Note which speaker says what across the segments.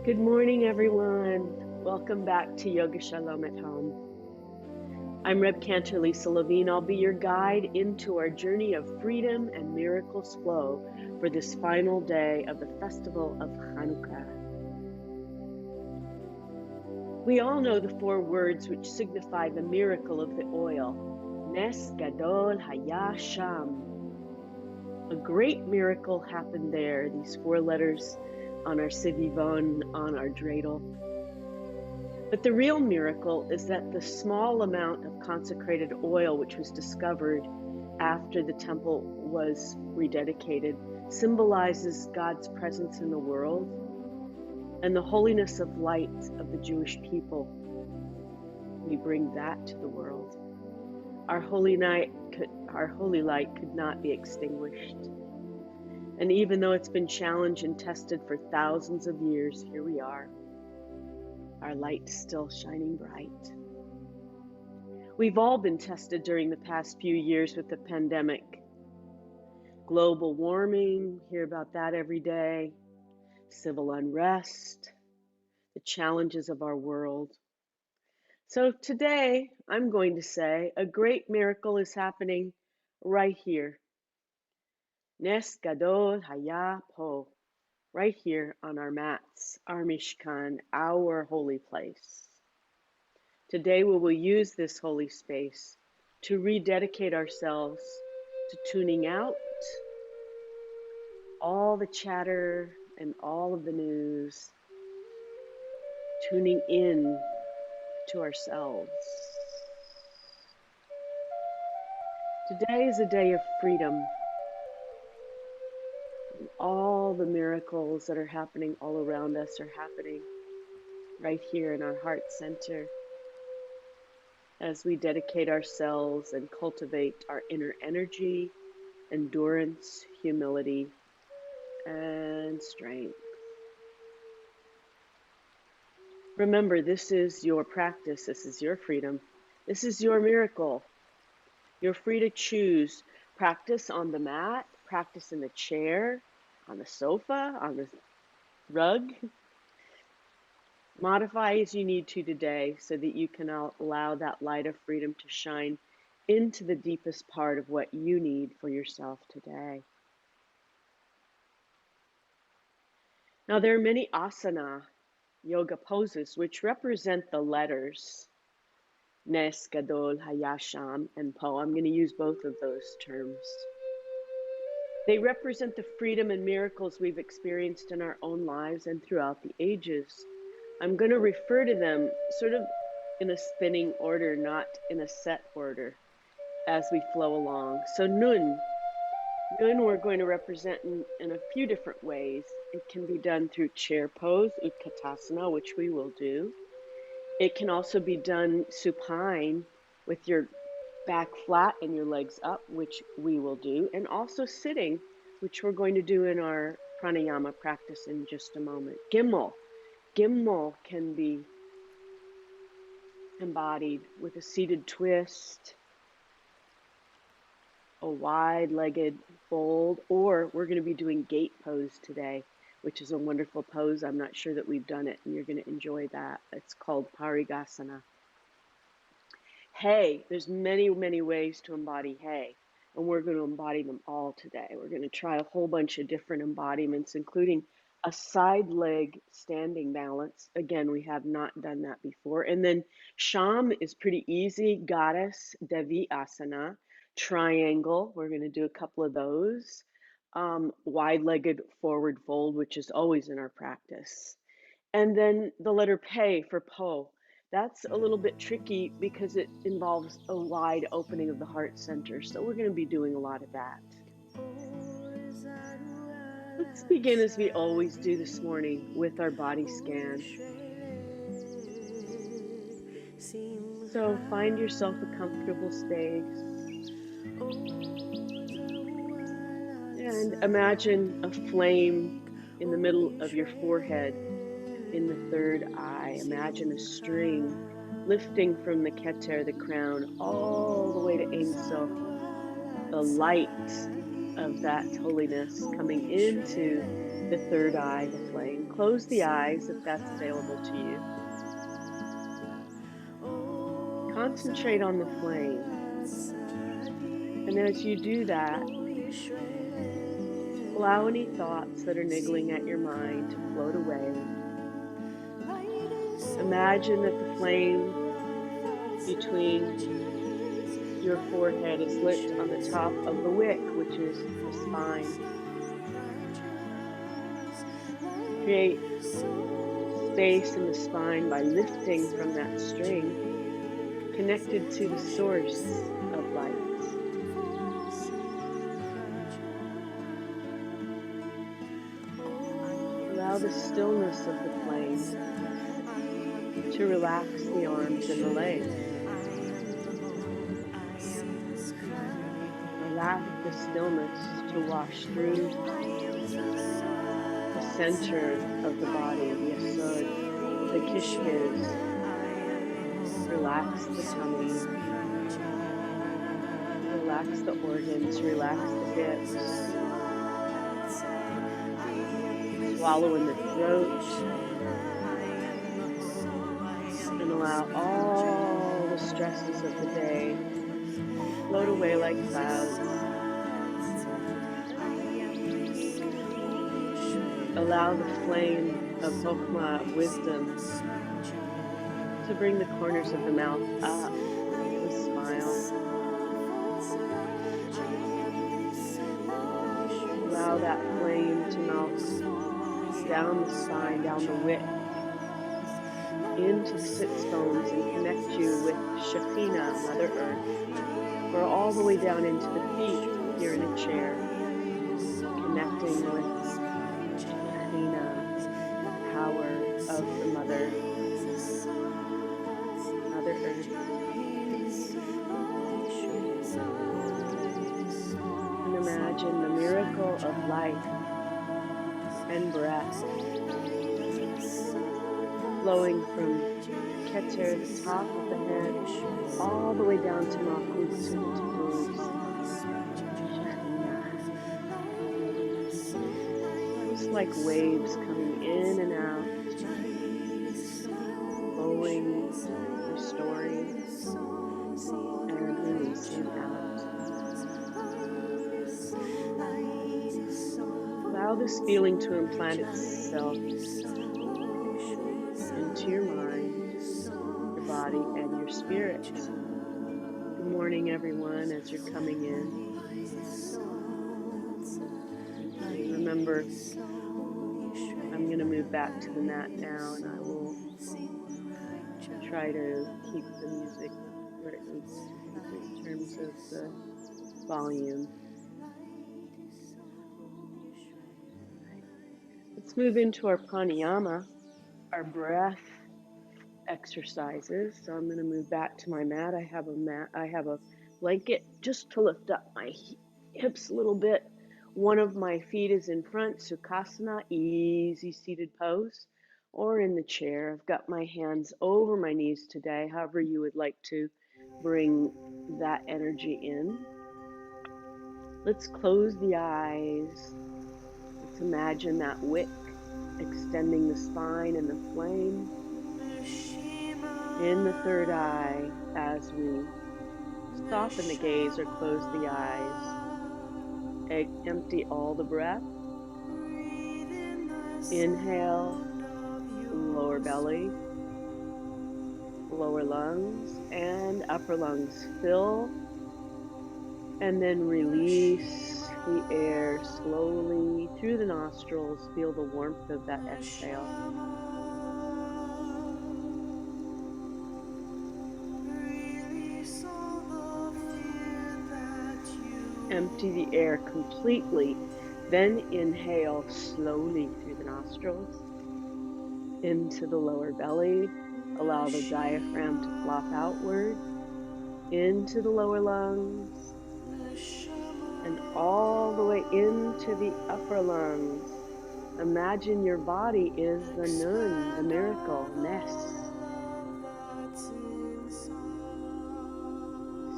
Speaker 1: Good morning, everyone. Welcome back to Yoga Shalom at Home. I'm Reb Cantor Lisa Levine. I'll be your guide into our journey of freedom and miracles flow for this final day of the festival of Chanukah. We all know the four words which signify the miracle of the oil. Nes Gadol Haya Sham. A great miracle happened there, these four letters on our sivivon, on our dreidel. But the real miracle is that the small amount of consecrated oil which was discovered after the temple was rededicated symbolizes God's presence in the world and the holiness of light of the Jewish people. We bring that to the world. Our holy light could not be extinguished. And even though it's been challenged and tested for thousands of years, here we are. Our light still shining bright. We've all been tested during the past few years with the pandemic. Global warming, hear about that every day. Civil unrest, the challenges of our world. So today, I'm going to say a great miracle is happening right here. Nes Gadol Haya Po. Right here on our mats, our Mishkan, our holy place. Today we will use this holy space to rededicate ourselves to tuning out all the chatter and all of the news, tuning in to ourselves. Today is a day of freedom. All the miracles that are happening all around us are happening right here in our heart center as we dedicate ourselves and cultivate our inner energy, endurance, humility, and strength. Remember, this is your practice. This is your freedom. This is your miracle. You're free to choose practice on the mat, practice in the chair, on the sofa, on the rug. Modify as you need to today so that you can allow that light of freedom to shine into the deepest part of what you need for yourself today. Now, there are many asana, yoga poses, which represent the letters Nes, Gadol, Hayasham, and Po. I'm going to use both of those terms. They represent the freedom and miracles we've experienced in our own lives and throughout the ages. I'm going to refer to them sort of in a spinning order, not in a set order, as we flow along. So Nun we're going to represent in a few different ways. It can be done through chair pose, Utkatasana, which we will do. It can also be done supine with your back flat and your legs up, which we will do, and also sitting, which we're going to do in our Pranayama practice in just a moment. Gimel can be embodied with a seated twist, a wide-legged fold, or we're going to be doing gate pose today, which is a wonderful pose. I'm not sure that we've done it, and you're going to enjoy that. It's called Parigasana. Hey, there's many, many ways to embody hey, and we're going to embody them all today. We're going to try a whole bunch of different embodiments, including a side leg standing balance. Again, we have not done that before. And then Sham is pretty easy. Goddess, Devi Asana, triangle. We're going to do a couple of those. Wide-legged forward fold, which is always in our practice. And then the letter Pe for Po. That's a little bit tricky because it involves a wide opening of the heart center. So we're going to be doing a lot of that. Let's begin as we always do this morning with our body scan. So find yourself a comfortable space. And imagine a flame in the middle of your forehead. In the third eye, imagine a string lifting from the Keter, the crown, all the way to Ein Sof, the light of that holiness coming into the third eye, the flame. Close the eyes if that's available to you. Concentrate on the flame. And as you do that, allow any thoughts that are niggling at your mind to float away. Imagine that the flame between your forehead is lit on the top of the wick, which is the spine. Create space in the spine by lifting from that string connected to the source of light. Allow the stillness of the flame to relax the arms and the legs. Allow the stillness to wash through the center of the body, the asud, the kishkiz. Relax the tummy. Relax the organs. Relax the hips. Swallow in the throat. And allow all the stresses of the day to float away like clouds. Allow the flame of Chokhmah, of wisdom, to bring the corners of the mouth up with a smile. Allow that flame to melt down the spine, down the wick, into the sits bones and connect you with Shekhinah, Mother Earth, or all the way down into the feet if you're in a chair, connecting with Shekhinah, power of the Mother Earth. And imagine the miracle of life and breath flowing from Keter, the top of the head, all the way down to Malkut, to the toes. Just like waves coming in and out, flowing, restoring, and releasing out. Allow this feeling to implant itself into your mind, your body, and your spirit. Good morning, everyone, as you're coming in. Remember, I'm going to move back to the mat now, and I will try to keep the music where it needs to be in terms of the volume. Let's move into our pranayama, our breath exercises. So I'm going to move back to my mat. I have a blanket just to lift up my hips a little bit. One of my feet is in front, Sukhasana, easy seated pose, or in the chair. I've got my hands over my knees today, however you would like to bring that energy in. Let's close the eyes. Let's imagine that wick extending the spine and the flame in the third eye as we soften the gaze or close the eyes. Empty all the breath. Inhale, lower belly, lower lungs, and upper lungs fill. And then release the air slowly through the nostrils. Feel the warmth of that exhale. Empty the air completely. Then inhale slowly through the nostrils into the lower belly. Allow the diaphragm to flop outward into the lower lungs and all the way into the upper lungs. Imagine your body is the nun, the miracle, nest.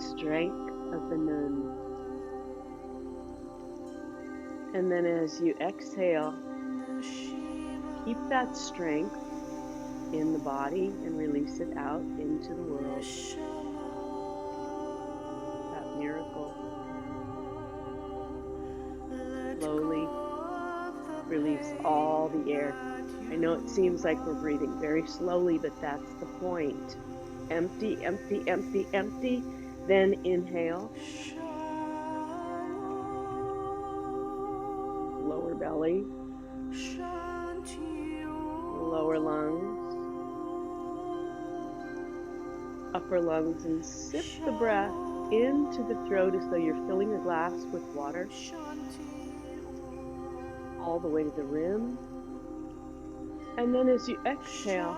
Speaker 1: Strength of the nun. And then as you exhale, Keep that strength in the body and release it out into the world. That miracle. Slowly release all the air. I know it seems like we're breathing very slowly, but that's the point. Empty, empty, empty, empty. Then inhale. Lower belly. Lower lungs. Upper lungs, and sip the breath into the throat as though you're filling a glass with water. All the way to the rim. And then as you exhale,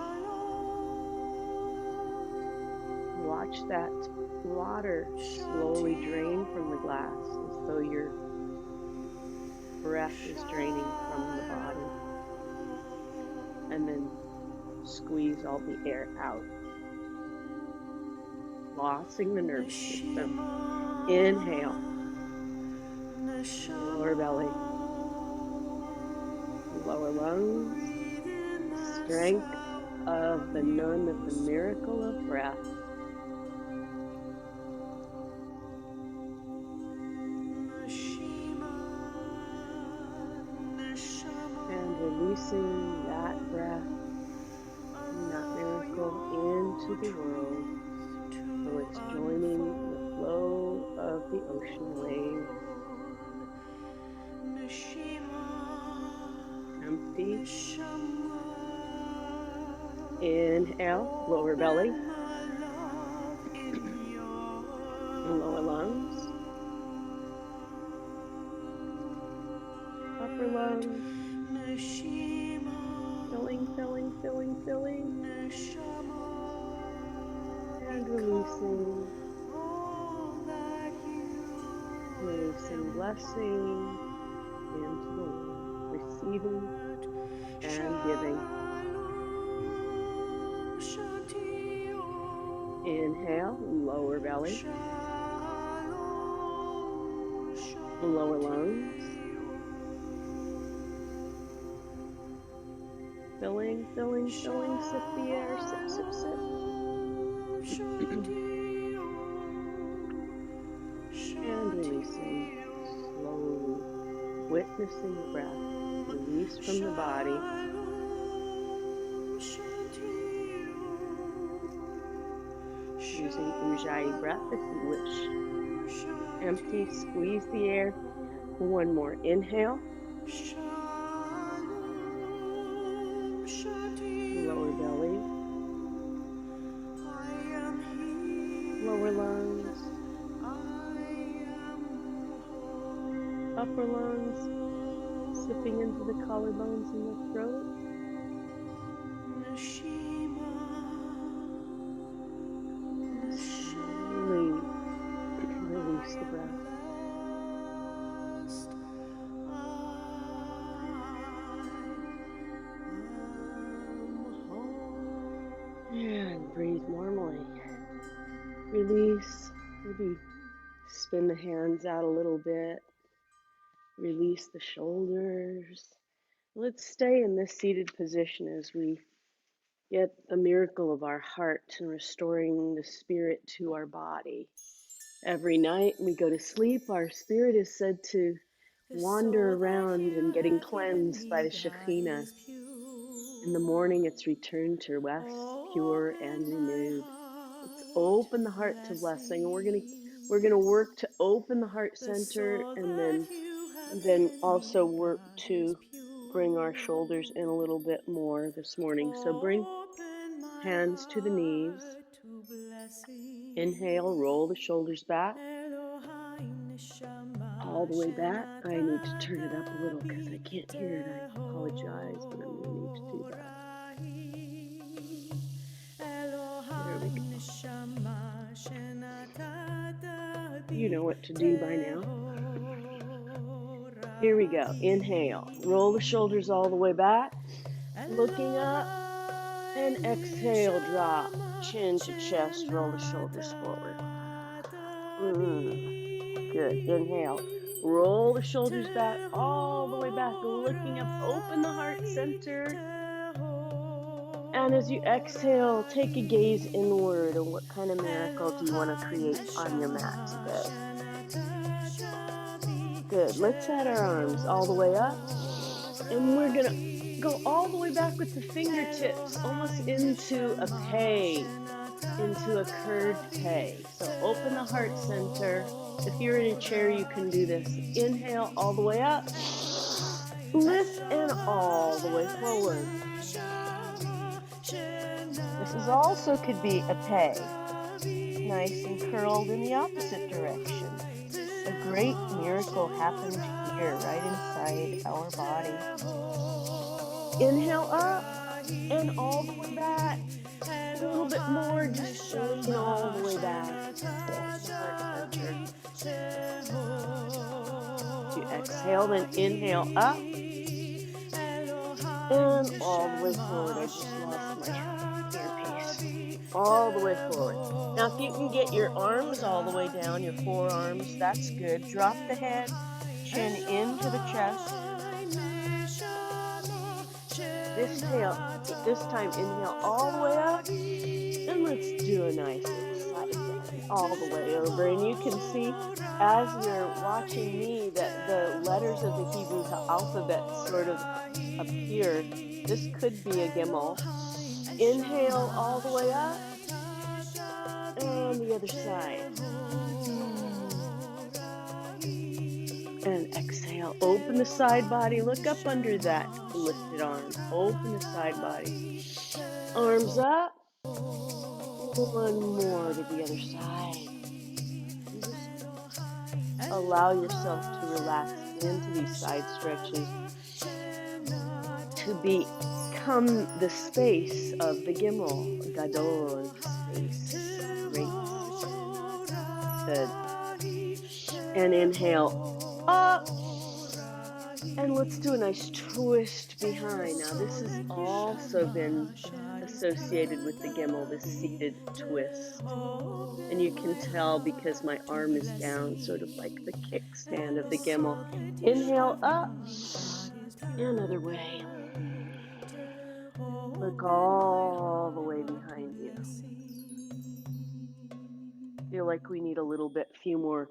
Speaker 1: watch that water slowly drain from the glass as though your breath is draining from the body. And then squeeze all the air out, lossing the nervous system. Inhale, lower belly, lower lungs, strength of the nun of the miracle of breath. And releasing that breath and that miracle into the world, so it's joining the flow of the ocean wave. Empty. Inhale, lower belly, lower lungs, upper lungs, filling, filling, filling, filling, and releasing blessing into the world, receiving and giving. Inhale, lower belly, lower lungs, filling, filling, filling, sip the air, sip, sip, sip. And releasing slowly, witnessing the breath, release from the body. Using Ujjayi breath if you wish. Empty, squeeze the air. One more inhale. Lower belly. Lower lungs. Upper lungs. Sipping into the collarbones and the throat. Release the breath. And breathe normally. Release. Maybe spin the hands out a little bit. Release the shoulders. Let's stay in this seated position as we get the miracle of our heart and restoring the spirit to our body. Every night we go to sleep, our spirit is said to wander around and getting cleansed by the Shekhinah. In the morning, it's returned to rest, pure and renewed. Let's open the heart to blessing, and we're gonna work to open the heart center, and then also work to bring our shoulders in a little bit more this morning. So bring hands to the knees. Inhale, roll the shoulders back. All the way back. I need to turn it up a little because I can't hear it. I apologize, but I'm going to need to do that. There we go. You know what to do by now. Here we go. Inhale. Roll the shoulders all the way back. Looking up. And exhale, drop. Chin to chest. Roll the shoulders forward. Good. Inhale. Roll the shoulders back, all the way back, looking up. Open the heart center. And as you exhale, take a gaze inward on what kind of miracle do you want to create on your mat today. Good. Let's add our arms all the way up. And we're going to go all the way back with the fingertips, almost into a pay, into a curved pay. So open the heart center. If you're in a chair, you can do this. Inhale all the way up. Lift and all the way forward. This is also could be a pay. Nice and curled in the opposite direction. A great miracle happened here, right inside our body. Inhale up and all the way back. A little bit more, just lean all the way back. You exhale, then inhale up and all the way forward. I just lost my earpiece. All the way forward. Now, if you can get your arms all the way down, your forearms, that's good. Drop the head, chin into the chest. This time, inhale all the way up, and let's do a nice side bend all the way over. And you can see, as you're watching me, that the letters of the Hebrew alphabet sort of appear. This could be a Gimel. Inhale all the way up, and the other side. And exhale, open the side body, look up under that lifted arm, open the side body. Arms up, one more to the other side. Just allow yourself to relax into these side stretches, to become the space of the Gimel, Gadol, space, great. Good. And inhale up, and let's do a nice twist behind. Now this has also been associated with the Gimel, this seated twist. And you can tell because my arm is down, sort of like the kickstand of the Gimel. Inhale up, another way. Look all the way behind you. Feel like we need a little bit, few more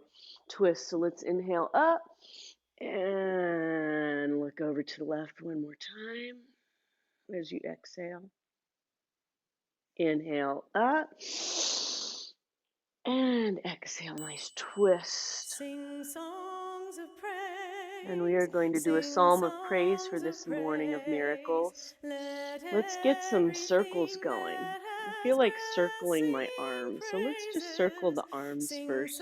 Speaker 1: twists. So let's inhale up and look over to the left one more time as you exhale. Inhale up and exhale, nice twist.
Speaker 2: Sing songs of praise.
Speaker 1: And we are going to do a psalm of praise for this morning of miracles. Let's get some circles going. I feel like circling my arms, so let's just circle the arms first,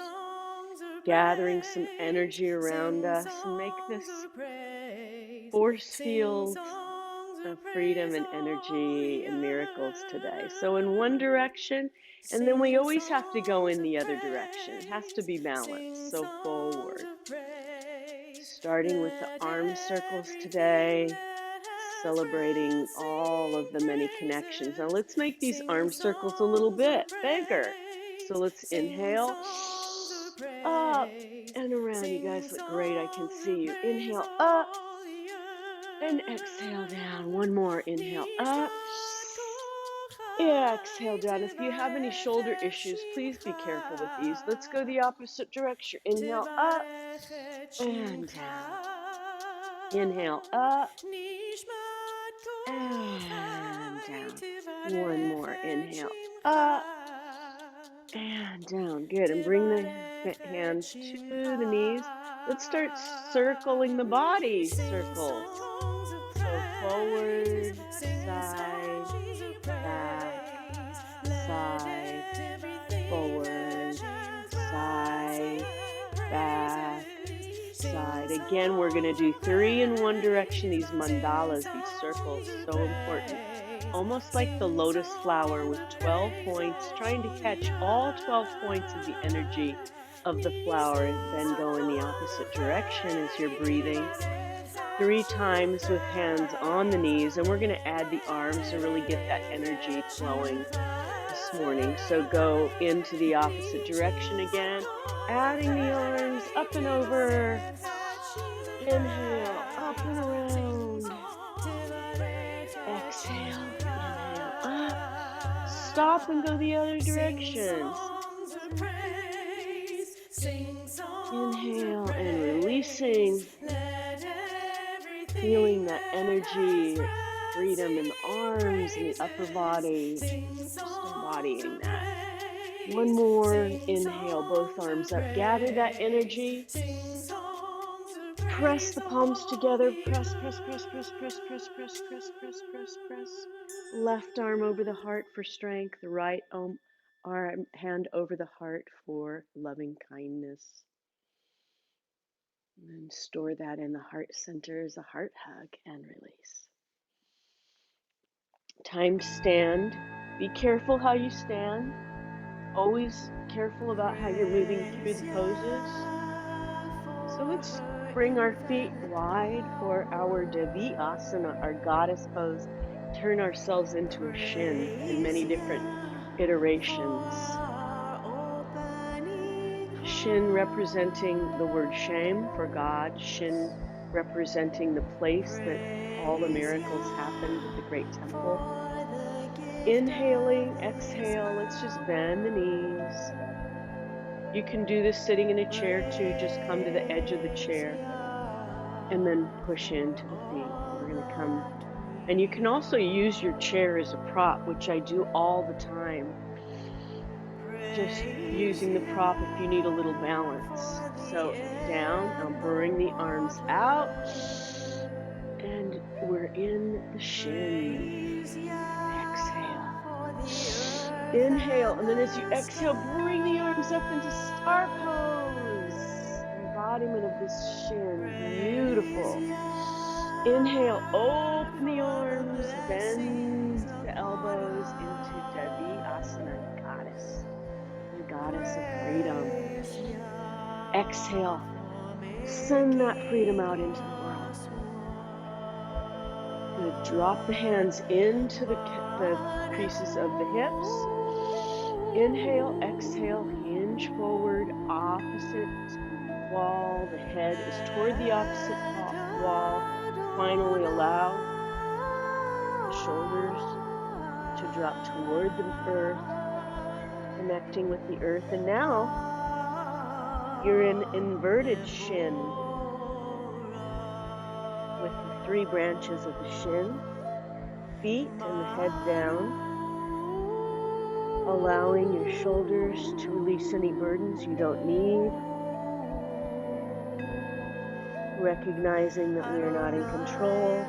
Speaker 1: gathering some energy around us and make this force field of freedom and energy and miracles today. So in one direction, and then we always have to go in the other direction. It has to be balanced, so forward. Starting with the arm circles today, celebrating all of the many connections. Now let's make these arm circles a little bit bigger. So let's inhale, up and around. You guys look great, I can see you. Inhale up and exhale down. One more, inhale up. Exhale down. If you have any shoulder issues, please be careful with these. Let's go the opposite direction. Inhale up and down. Inhale up and down. One more. Inhale up and down. Good. And bring the hands to the knees. Let's start circling the body. Circles. So forward, side, back, side, forward, side, back, side. Again, we're going to do 3 in one direction. These mandalas, these circles, so important. Almost like the lotus flower with 12 points, trying to catch all 12 points of the energy of the flower and then go in the opposite direction as you're breathing. 3 times with hands on the knees, and we're going to add the arms to really get that energy flowing this morning. So go into the opposite direction again, adding the arms up and over. Inhale, up and around. Exhale, inhale, stop and go the other direction. Inhale and releasing, feeling that energy, freedom in the arms and the upper body, just embodying that. One more inhale, both arms up, gather that energy. Press the palms together, press, press, press, press, press, press, press, press, press, press, press. Left arm over the heart for strength, the right arm hand over the heart for loving kindness. And then store that in the heart center as a heart hug and release. Time to stand. Be careful how you stand. Always careful about how you're moving through the poses. So let's bring our feet wide for our Devi Asana, our goddess pose. Turn ourselves into a Shin in many different iterations. Shin representing the word shame for God. Shin representing the place that all the miracles happened at the great temple. Inhaling, exhale, let's just bend the knees. You can do this sitting in a chair too. Just come to the edge of the chair and then push into the feet. We're going to come. And you can also use your chair as a prop, which I do all the time. Just using the prop if you need a little balance. So down, I'll bring the arms out. And we're in the Shin. Exhale. Inhale, and then as you exhale, bring the arms up into star pose. Embodiment of this Shin. Beautiful. Inhale, open the arms, bend the elbows into Devi Asana, the goddess of freedom. Exhale, send that freedom out into the world. I'm going to drop the hands into the creases of the hips. Inhale, exhale, hinge forward, opposite wall. The head is toward the opposite wall. Finally, allow the shoulders to drop toward the earth, connecting with the earth. And now, you're in inverted Shin with the 3 branches of the Shin, feet and the head down. Allowing your shoulders to release any burdens you don't need. Recognizing that we are not in control.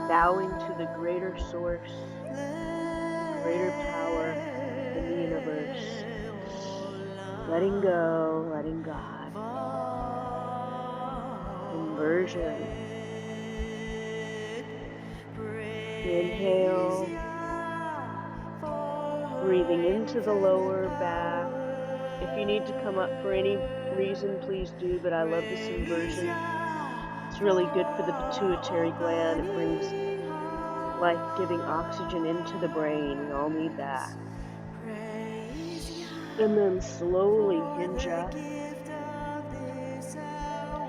Speaker 1: Bowing to the greater source, greater power in the universe. Letting go, letting God. Inversion. Inhale. Breathing into the lower back. If you need to come up for any reason, please do, but I love this inversion. It's really good for the pituitary gland. It brings life-giving oxygen into the brain. We all need that. And then slowly hinge up.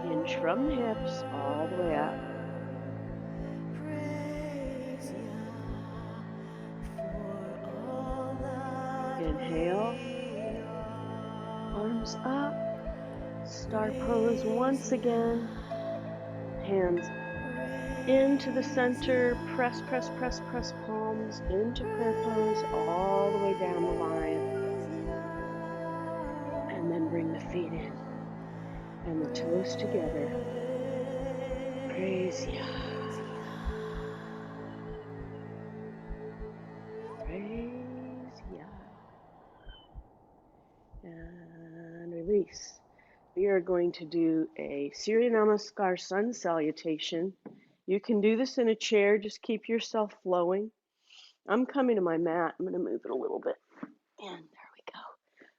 Speaker 1: Hinge from the hips all the way up. Inhale, arms up, star pose once again, hands into the center, press, press, press, press palms into prayer pose all the way down the line, and then bring the feet in, and the toes together, praise Yah. Praise Yah. And release. We are going to do a Syria Namaskar sun salutation. You can do this in a chair. Just keep yourself flowing. I'm coming to my mat. I'm going to move it a little bit. And there we go.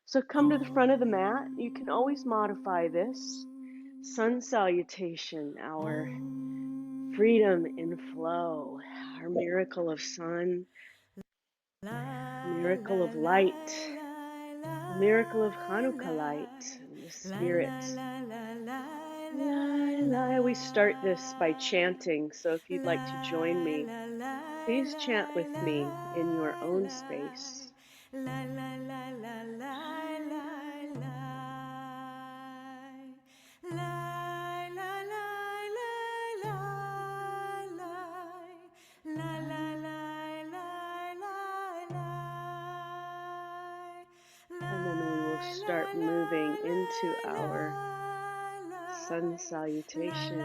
Speaker 1: So come to the front of the mat. You can always modify this. Sun salutation, our freedom in flow, our miracle of sun, miracle of light. The miracle of Chanukah light, the spirit. We start this by chanting, so if you'd like to join me, please chant with me in your own space. And then we will start moving into our sun salutation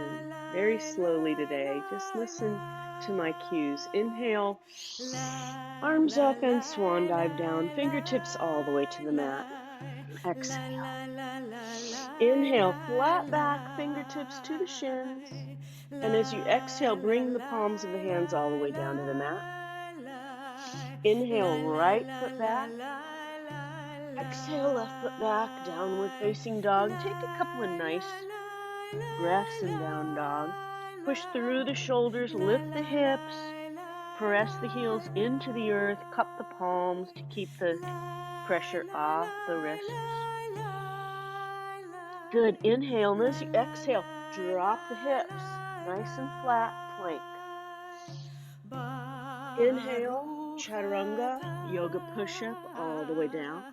Speaker 1: very slowly today. Just listen to my cues. Inhale, arms up and swan dive down, fingertips all the way to the mat. Exhale. Inhale, flat back, fingertips to the shins. And as you exhale, bring the palms of the hands all the way down to the mat. Inhale, right foot back. Exhale, left foot back, downward facing dog. Take a couple of nice breaths in down dog. Push through the shoulders, lift the hips, press the heels into the earth, cup the palms to keep the pressure off the wrists. Good. Inhale, and as you exhale, drop the hips, nice and flat, plank. Inhale, chaturanga, yoga push-up all the way down.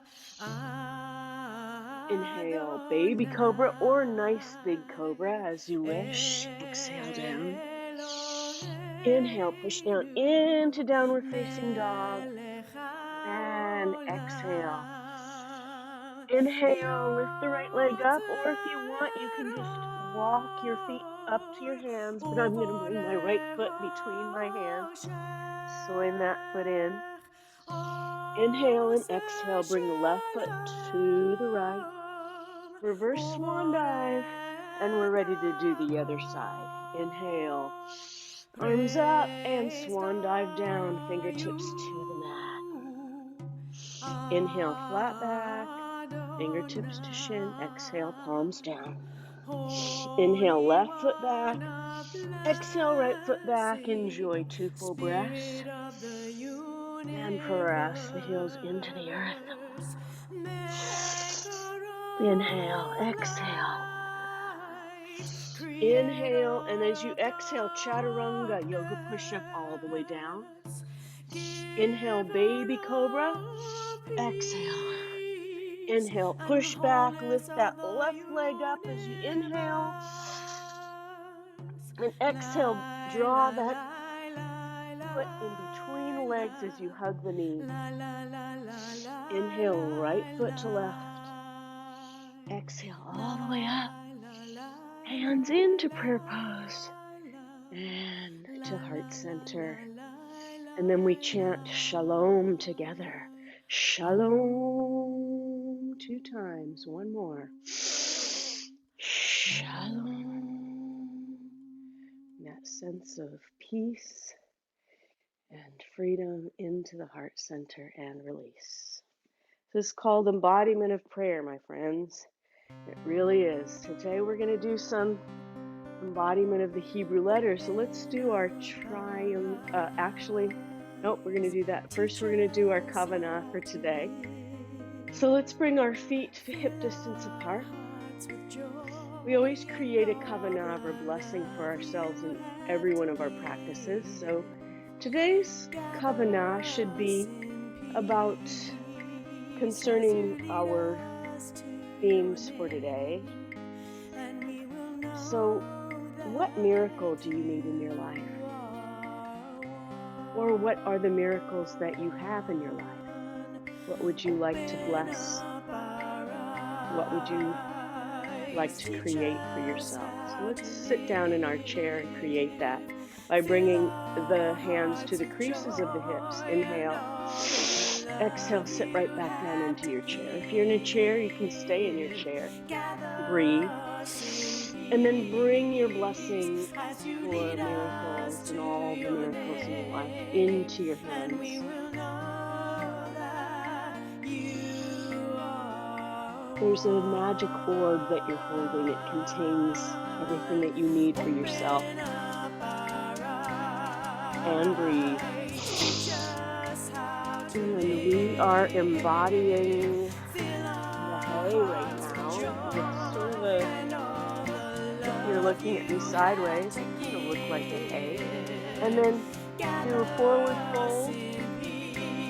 Speaker 1: Inhale, baby cobra or nice big cobra as you wish. Exhale down. Inhale, push down into downward facing dog. And exhale. Inhale, lift the right leg up, or if you want, you can just walk your feet up to your hands, but I'm going to bring my right foot between my hands. Swing that foot in. Inhale and exhale, bring the left foot to the right. Reverse swan dive, and we're ready to do the other side. Inhale, arms up and swan dive down, fingertips to the mat. Inhale, flat back, fingertips to shin. Exhale, palms down. Inhale, left foot back. Exhale, right foot back. Enjoy 2 full breaths. And press the heels into the earth. Inhale, exhale. Inhale, and as you exhale, chaturanga, yoga push-up all the way down. Inhale, baby cobra. Exhale. Inhale, push back, lift that left leg up as you inhale. And exhale, draw that foot in between the legs as you hug the knee. Inhale, right foot to left. Exhale, all the way up. Hands into prayer pose. And to heart center. And then we chant Shalom together. Shalom 2 times. One more. Shalom. That sense of peace and freedom into the heart center and release. This is called embodiment of prayer, my friends. It really is. Today we're going to do some embodiment of the Hebrew letters. So let's do our we're going to do that. First, we're going to do our kavanah for today. So let's bring our feet hip distance apart. We always create a kavanah or blessing for ourselves in every one of our practices. So today's kavanah should be about concerning our themes for today. So what miracle do you need in your life? Or what are the miracles that you have in your life? What would you like to bless? What would you like to create for yourself? So let's sit down in our chair and create that by bringing the hands to the creases of the hips. Inhale. Exhale, sit right back down into your chair. If you're in a chair, you can stay in your chair. Breathe. And then bring your blessing for miracles and all the miracles in your life into your hands. There's a magic orb that you're holding. It contains everything that you need for yourself. And breathe. And we are embodying the hay right now. It's sort of a looking at me sideways, I kind of look like a hay. And then do a forward fold.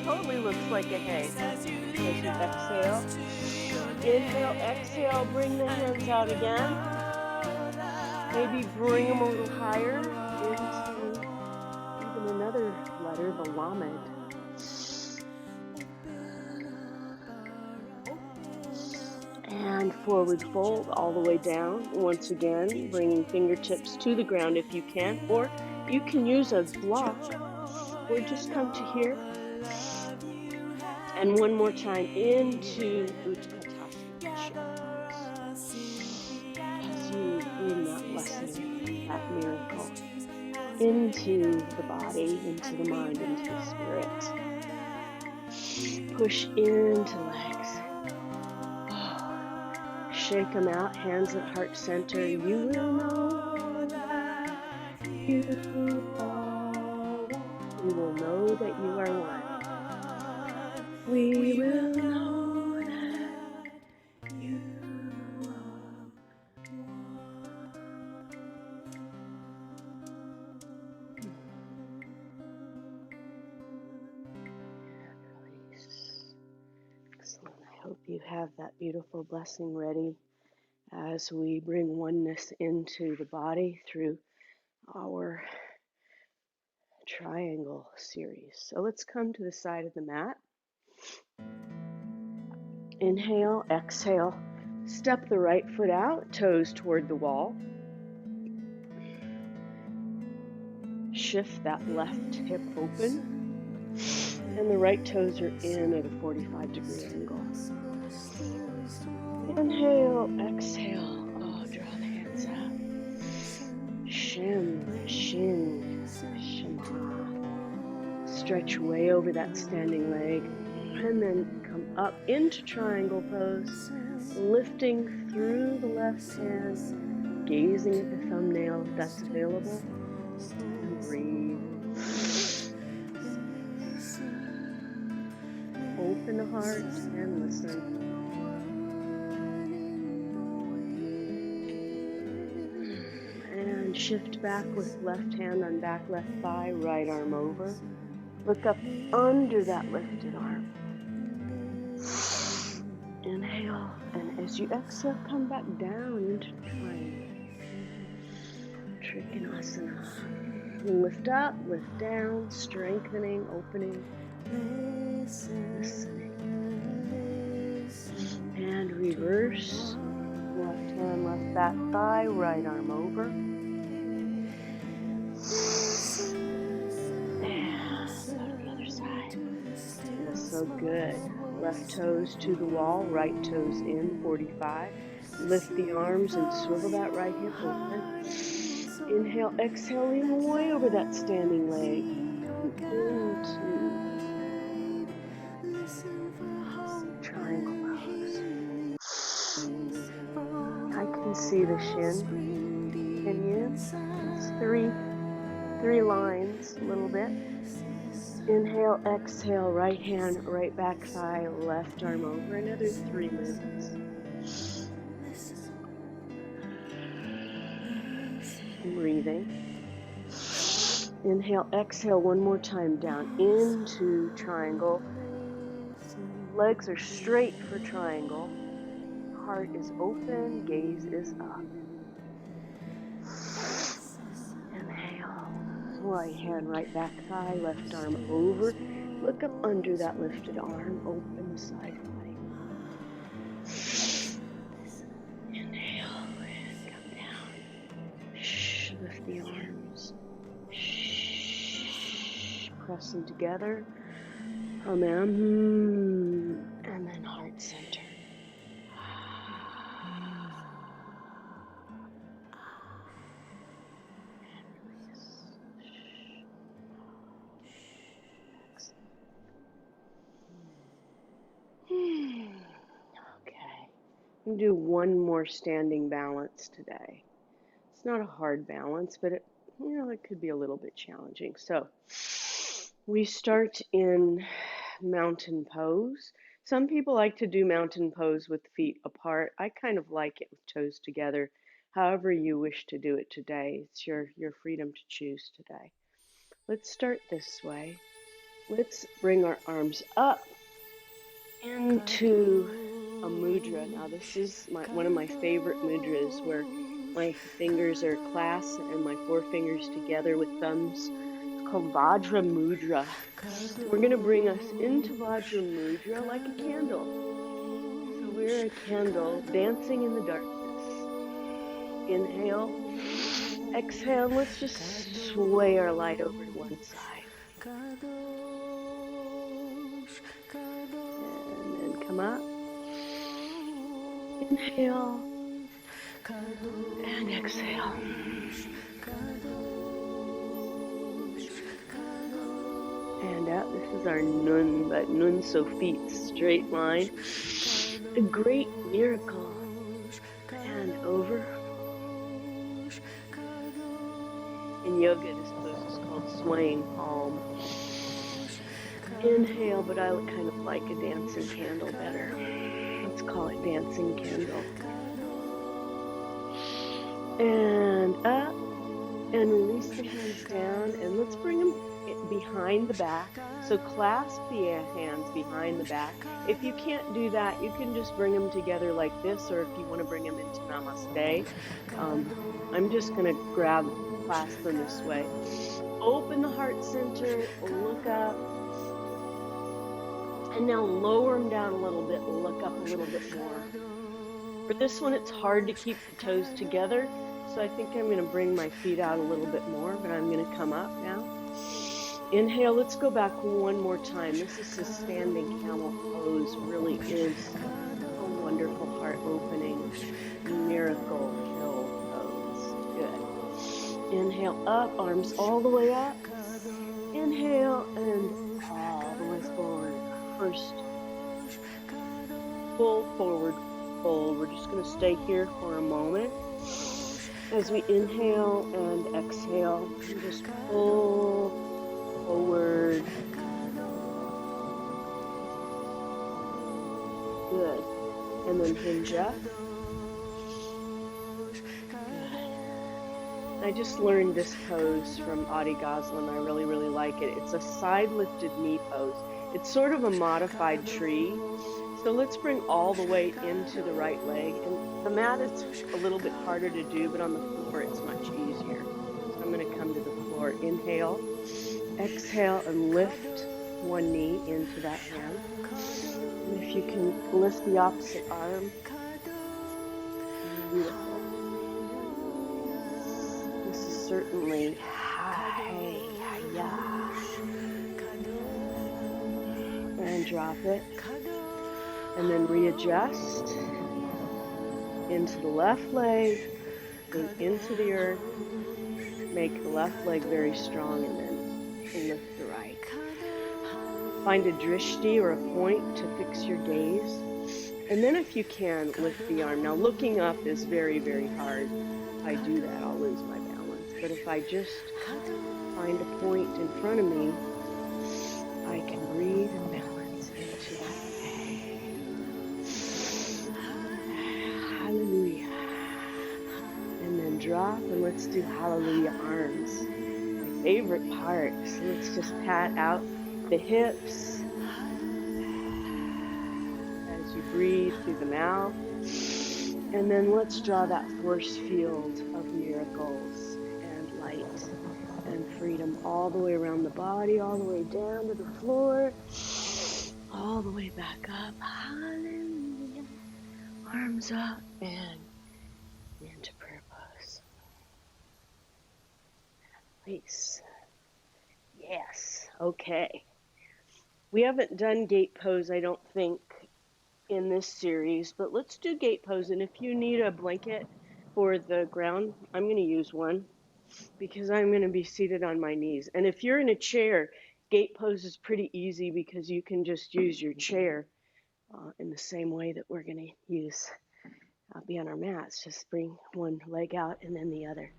Speaker 1: Totally looks like a hay. As you exhale. Inhale, exhale, bring the hands out again. Maybe bring them a little higher into even another letter, the Lamed. And forward fold all the way down. Once again, bringing fingertips to the ground if you can, or you can use a block, or just come to here. And one more time into Utkatasana. As you bring that blessing, that miracle, into the body, into the mind, into the spirit. Push into legs. Shake them out, hands at heart center. You will know that you are one. We will know that you are one. We will know that you are Release. Excellent. I hope you have that beautiful blessing ready as we bring oneness into the body through our triangle series. So let's come to the side of the mat. Inhale, exhale. Step the right foot out, toes toward the wall. Shift that left hip open. And the right toes are in at a 45-degree angle. Inhale, exhale. Oh, draw the hands out. Shin, Shin, Shema. Stretch way over that standing leg. And then come up into triangle pose. Lifting through the left hand. Gazing at the thumbnail if that's available. And breathe. Open the heart and listen. And shift back with left hand on back left thigh, right arm over. Look up under that lifted arm. Inhale, and as you exhale, come back down into triangle. Trikonasana. Lift up, lift down, strengthening, opening, listening. And reverse. Left hand, left back thigh, right arm over. And go to the other side. Feels so good. Left toes to the wall, right toes in, 45. Lift the arms and swivel that right hip open. Inhale, exhale, lean way over that standing leg. Into triangle pose. I can see the shin. Can you? It's three lines, a little bit. Inhale, exhale, right hand, right back thigh, left arm over. Another 3 minutes. Breathing. Inhale, exhale, one more time down into triangle. Legs are straight for triangle. Heart is open, gaze is up. Inhale. Right hand, right back thigh, left arm over. Look up under that lifted arm, open the side body. Inhale and come down. Lift the arms. Press them together. Amen. And then heart center. Okay. We'll do one more standing balance today. It's not a hard balance, but it could be a little bit challenging. So we start in mountain pose. Some people like to do mountain pose with feet apart. I kind of like it with toes together. however you wish to do it today. It's your freedom to choose today. Let's start this way. Let's bring our arms up into a mudra. Now this is one of my favorite mudras, where my fingers are clasped and my forefingers together with thumbs. It's called Vajra Mudra. We're going to bring us into Vajra Mudra like a candle. So we're a candle dancing in the darkness. Inhale, exhale, let's just sway our light over to one side. And then come up. Inhale and exhale. And out. This is our nun, but nun so feet, straight line. A great miracle. And over. In yoga, this pose is called swaying palm. Inhale, but I kind of like a dancing candle better. Let's call it dancing candle. And up, and release the hands down, and let's bring them behind the back. So clasp the hands behind the back. If you can't do that, you can just bring them together like this, or if you want to bring them into Namaste. I'm just going to clasp them this way. Open the heart center, look up, and now lower them down a little bit, look up a little bit more. For this one, it's hard to keep the toes together, so I think I'm going to bring my feet out a little bit more, but I'm going to come up now. Inhale, let's go back one more time. This is a standing camel pose, really is a wonderful heart opening, miracle filled pose. Good. Inhale up, arms all the way up. Inhale and all the way forward. First, full forward fold. We're just going to stay here for a moment as we inhale and exhale. And just pull forward. Good. And then hinge up. I just learned this pose from Adi Gosling. I really, really like it. It's a side lifted knee pose. It's sort of a modified tree. So let's bring all the weight into the right leg. And the mat is a little bit harder to do, but on the floor it's much easier. So I'm going to come to the floor. Inhale, exhale, and lift one knee into that hand. And if you can lift the opposite arm. Beautiful. This is certainly and drop it, and then readjust into the left leg, then into the earth, make the left leg very strong, and then lift the right. Find a drishti or a point to fix your gaze, and then if you can, lift the arm. Now looking up is very, very hard. If I do that, I'll lose my balance, but if I just find a point in front of me, I can breathe and balance into that. Hallelujah. And then drop, and let's do hallelujah arms. My favorite part. So let's just pat out the hips as you breathe through the mouth. And then let's draw that force field of miracles and light and freedom all the way around the body, all the way down to the floor, all the way back up. Hallelujah. Arms up and into prayer pose. Release. Yes. Okay. We haven't done gate pose, I don't think, in this series, but let's do gate pose. And if you need a blanket for the ground, I'm going to use one, because I'm going to be seated on my knees. And if you're in a chair, gate pose is pretty easy, because you can just use your chair in the same way that we're going to use be on our mats. Just bring one leg out and then the other.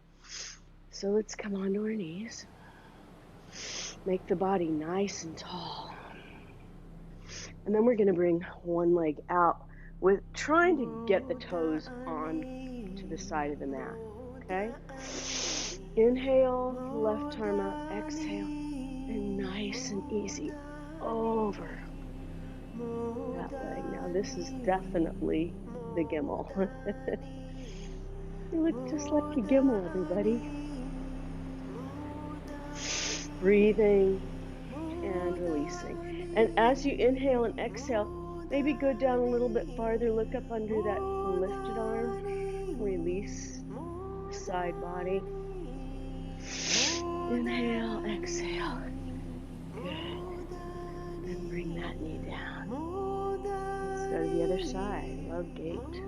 Speaker 1: So let's come onto our knees. Make the body nice and tall. And then we're going to bring one leg out with trying to get the toes on to to the side of the mat. Okay? Inhale, left arm up, exhale, and nice and easy over that leg. Now this is definitely the Gimel. You look just like a Gimel, everybody. Breathing and releasing. And as you inhale and exhale, maybe go down a little bit farther, look up under that lifted arm, release the side body. Inhale, exhale. Good. And bring that knee down. Let's go to the other side, love gate.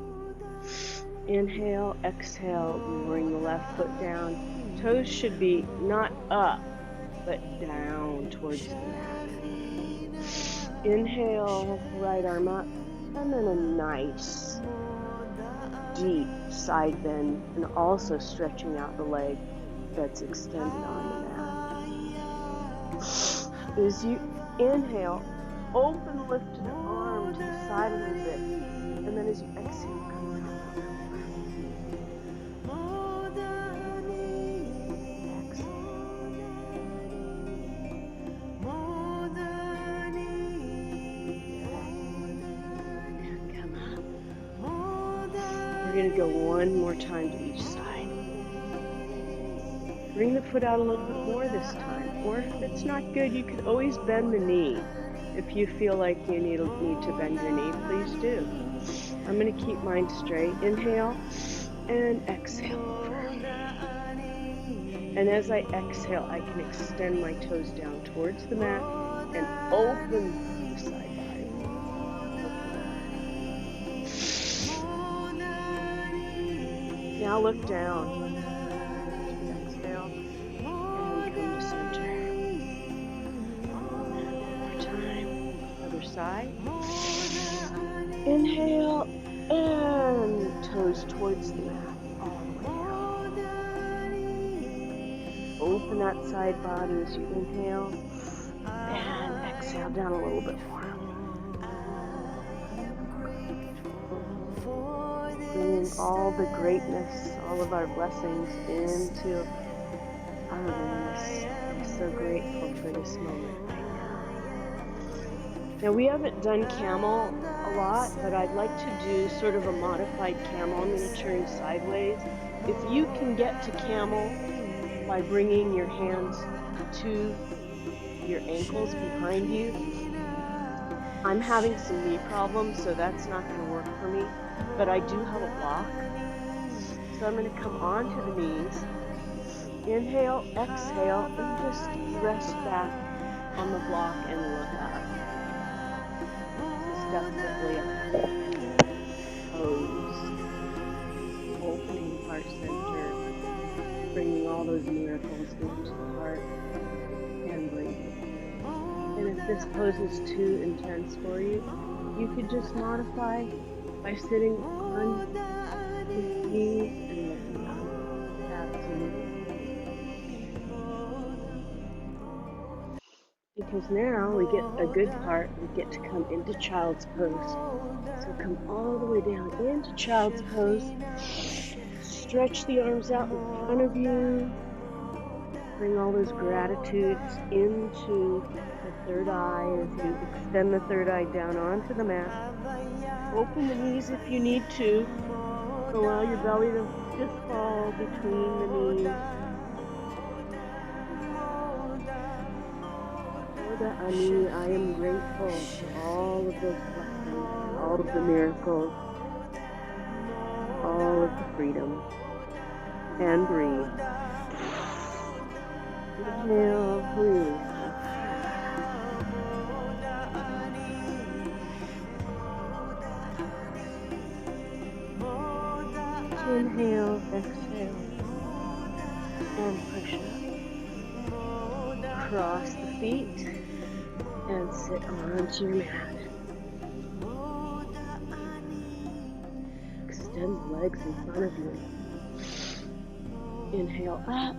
Speaker 1: Inhale, exhale, bring the left foot down. Toes should be not up, but down towards the mat. Inhale, right arm up, and then a nice, deep side bend, and also stretching out the leg that's extended on the mat. As you inhale, open the lifted arm to the side a little bit, and then as you exhale, come down. We're going to go one more time to each side. Bring the foot out a little bit more this time. Or if it's not good, you can always bend the knee. If you feel like you need to bend your knee, please do. I'm going to keep mine straight. Inhale and exhale over. And as I exhale, I can extend my toes down towards the mat and open the side body. Now look down. Exhale and come to center. One more time. Other side. Inhale and toes towards the mat. All the way down. Open that side body as you inhale and exhale down a little bit more. Bringing all the greatness, all of our blessings into our awareness. I'm so grateful for this moment right now. Now we haven't done Camel a lot, but I'd like to do sort of a modified Camel. I'm going to turn sideways. If you can get to Camel by bringing your hands to your ankles behind you, I'm having some knee problems, so that's not going to work for me. But I do have a block. So I'm going to come onto the knees. Inhale, exhale, and just rest back on the block and look up. This is definitely a pose. Opening heart center, bringing all those miracles into the heart and breathing. And if this pose is too intense for you, you could just modify by sitting on your knees and looking up. Absolutely. Because now we get a good part, we get to come into child's pose. So come all the way down into child's pose. Stretch the arms out in front of you. Bring all those gratitudes into the third eye as you extend the third eye down onto the mat. Open the knees if you need to. Allow your belly to just fall between the knees. I am grateful for all of those blessings, all of the miracles, all of the freedom. And breathe. Inhale, breathe. Inhale, exhale, and push up. Cross the feet and sit onto your mat. Extend the legs in front of you. Inhale up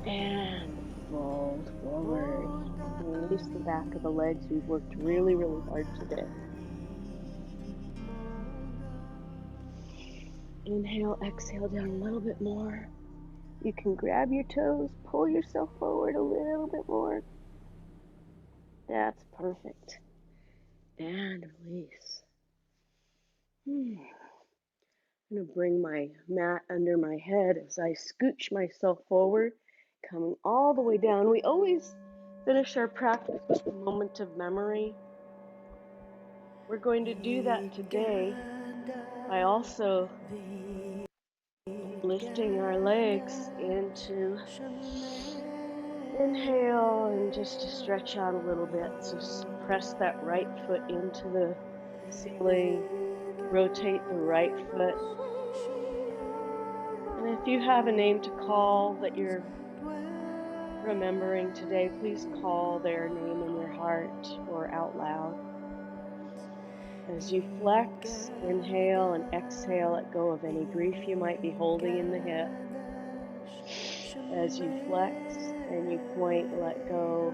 Speaker 1: and fold forward. Release the back of the legs. We've worked really, really hard today. Inhale, exhale down a little bit more. You can grab your toes, pull yourself forward a little bit more. That's perfect. And release. I'm going to bring my mat under my head as I scooch myself forward, coming all the way down. We always finish our practice with a moment of memory. We're going to do that today by also lifting our legs into inhale and just to stretch out a little bit. So press that right foot into the ceiling, rotate the right foot. And if you have a name to call that you're remembering today, please call their name in your heart or out loud. As you flex, inhale and exhale, let go of any grief you might be holding in the hip. As you flex and you point, let go.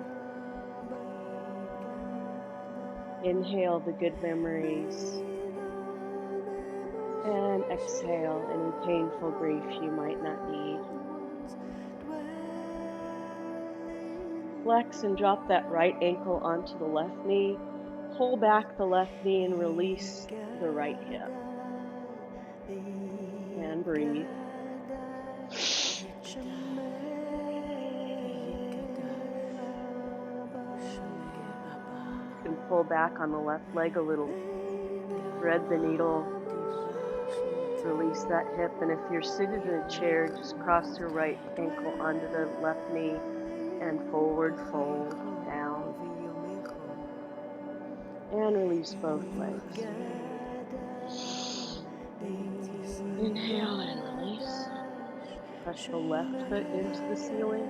Speaker 1: Inhale the good memories. And exhale any painful grief you might not need. Flex and drop that right ankle onto the left knee. Pull back the left knee and release the right hip. And breathe. You can pull back on the left leg a little. Thread the needle. Release that hip. And if you're seated in a chair, just cross your right ankle onto the left knee and forward fold down. And release both legs. Inhale and release. Press the left foot into the ceiling.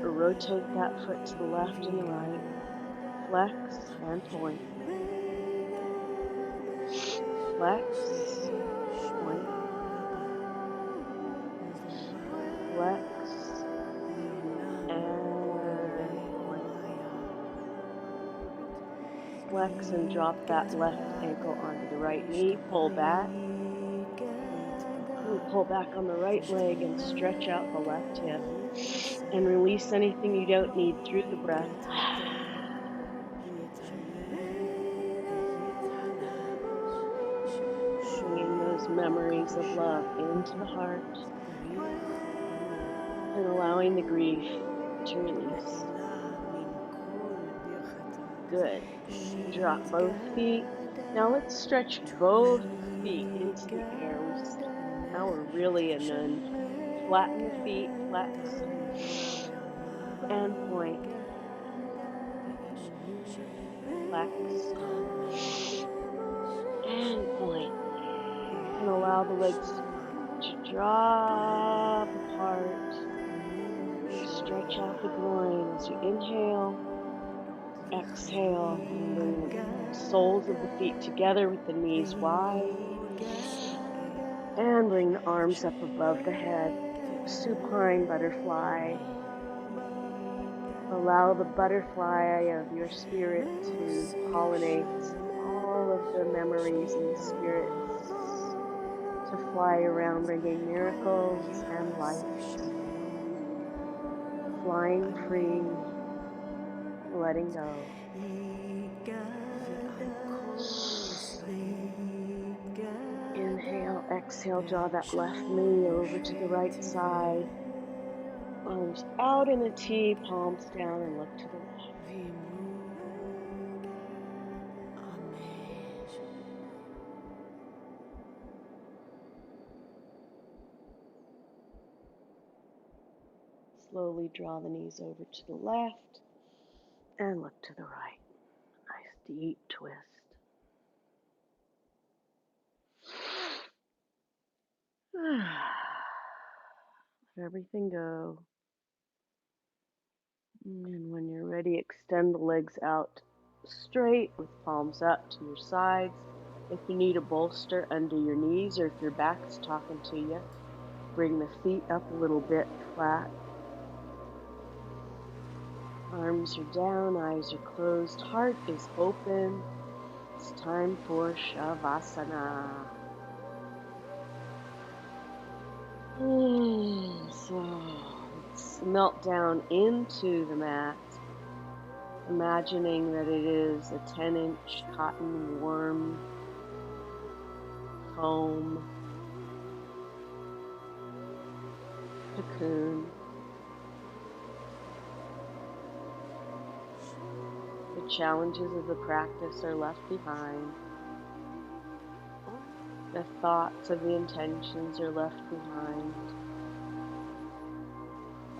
Speaker 1: Rotate that foot to the left and the right. Flex and point. Flex, point. Flex and point. Flex and drop that left ankle onto the right knee. Pull back. Pull back on the right leg and stretch out the left hip. And release anything you don't need through the breath. Bringing those memories of love into the heart and allowing the grief to release. Good. Drop both feet. Now let's stretch both feet into the air. Now we're really in nun. Flatten the feet, flex, and point. Flex, and point. And allow the legs to drop apart. Stretch out the groin as you inhale. Exhale, and bring the soles of the feet together with the knees wide. And bring the arms up above the head. Supine butterfly. Allow the butterfly of your spirit to pollinate all of the memories and spirits to fly around, bringing miracles and life. Flying free. Letting go. Inhale, exhale, draw that left knee over to the right side. Arms out in a T, palms down, and look to the left. Slowly draw the knees over to the left and look to the right. Nice deep twist. Let everything go. And when you're ready, extend the legs out straight with palms up to your sides. If you need a bolster under your knees or if your back's talking to you, bring the feet up a little bit flat. Arms are down, eyes are closed, heart is open. It's time for Shavasana. So let's melt down into the mat, imagining that it is a 10-inch cotton warm foam cocoon. The challenges of the practice are left behind. The thoughts of the intentions are left behind.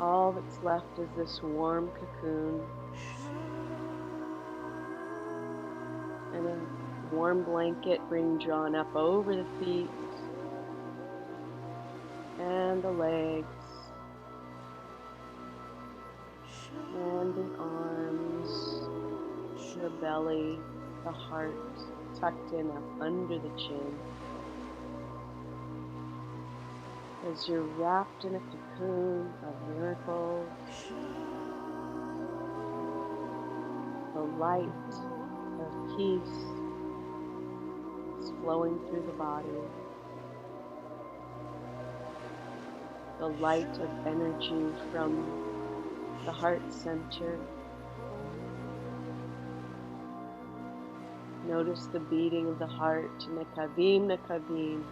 Speaker 1: All that's left is this warm cocoon and a warm blanket being drawn up over the feet and the legs and the arms, the belly, the heart tucked in up under the chin. As you're wrapped in a cocoon of miracles, the light of peace is flowing through the body. The light of energy from the heart center. Notice the beating of the heart, nekavim, nekavim,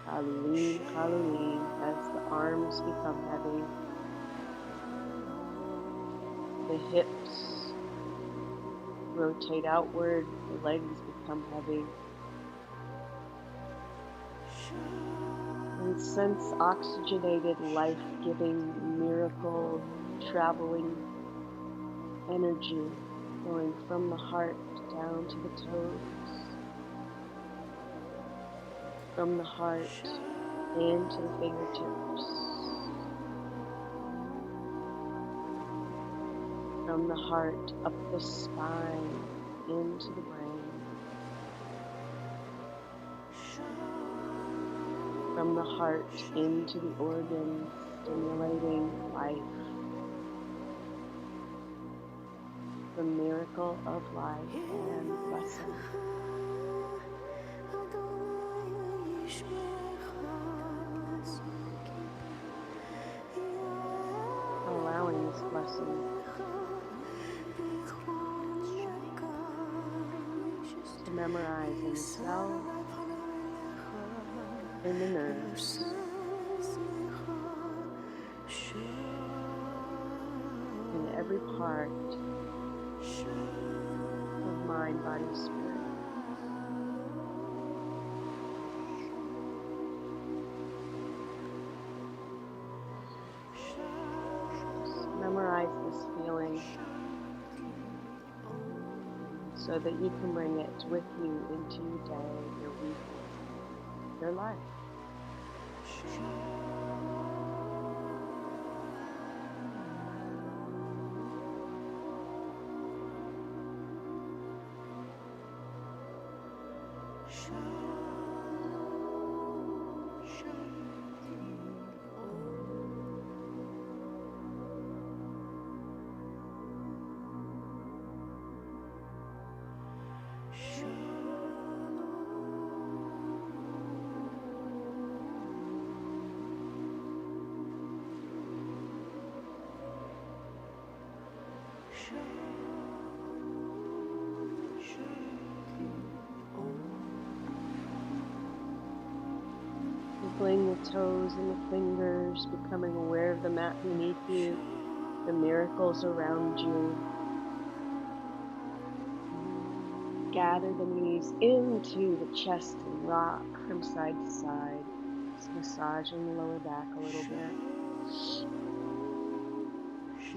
Speaker 1: halulim, halulim, as the arms become heavy. The hips rotate outward, the legs become heavy. And sense oxygenated, life-giving, miracle, traveling energy going from the heart down to the toes, from the heart into the fingertips, from the heart up the spine into the brain, from the heart into the organs, stimulating life, the miracle of life and blessing. Allowing this blessing to memorize in the cell, in the nerves, in every part of mind, body, spirit. Just memorize this feeling so that you can bring it with you into your day, your week, your life. Wiggling the toes and the fingers, becoming aware of the mat beneath you, the miracles around you. Gather the knees into the chest and rock from side to side. Just massaging the lower back a little bit.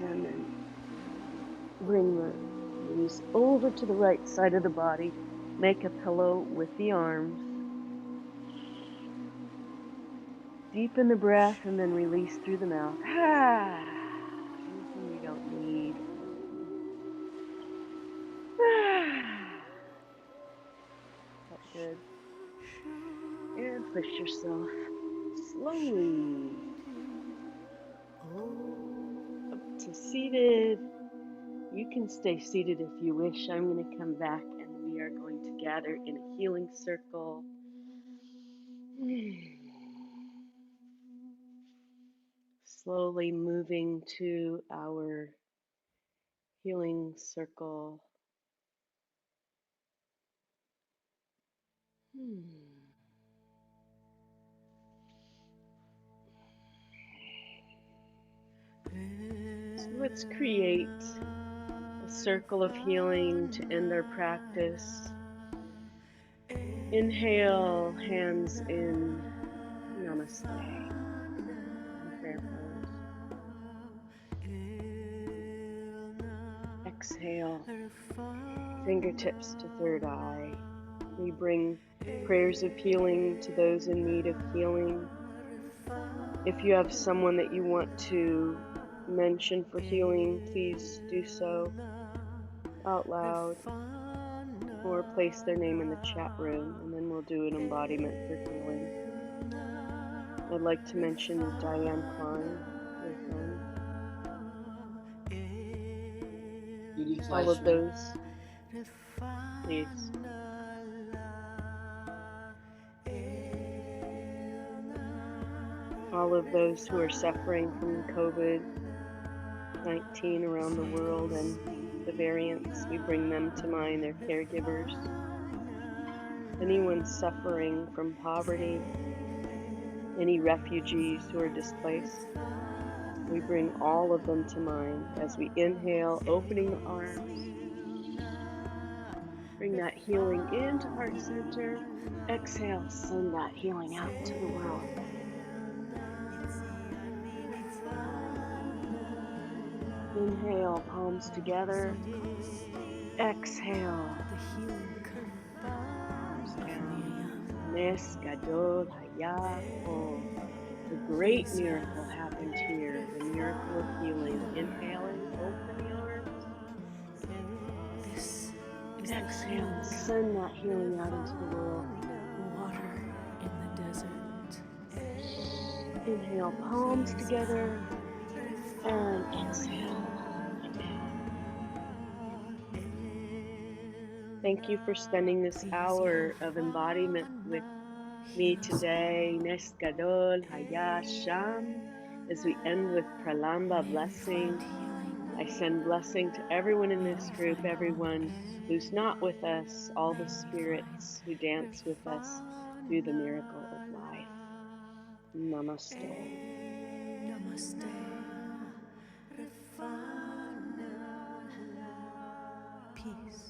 Speaker 1: And then bring the knees over to the right side of the body. Make a pillow with the arms. Deepen the breath and then release through the mouth. Anything you don't need. That's good. And push yourself slowly up to seated. You can stay seated if you wish. I'm going to come back and we are going to gather in a healing circle. Slowly moving to our healing circle. So let's create a circle of healing to end our practice. Inhale, hands in Namaste, in prayer pose. Exhale, fingertips to third eye. We bring prayers of healing to those in need of healing. If you have someone that you want to mention for healing, please do so out loud or place their name in the chat room, and then we'll do an embodiment for healing. I'd like to mention Diane Klein, your friend. All of those, please. All of those who are suffering from COVID-19 around the world and the variants, we bring them to mind, their caregivers. Anyone suffering from poverty, any refugees who are displaced, we bring all of them to mind as we inhale, opening the arms. Bring that healing into heart center. Exhale, send that healing out to the world. Inhale, palms together. Exhale, palms down. Neskadol hayako. The great miracle happened here, the miracle of healing. Inhaling, open the arms. Exhale, send that healing out into the world.
Speaker 2: Water in the desert.
Speaker 1: Inhale, palms together, and exhale. Thank you for spending this hour of embodiment with me today. Neskadol Hayasham. As we end with Pralamba blessing, I send blessing to everyone in this group, everyone who's not with us, all the spirits who dance with us through the miracle of life. Namaste.
Speaker 2: Namaste. Peace.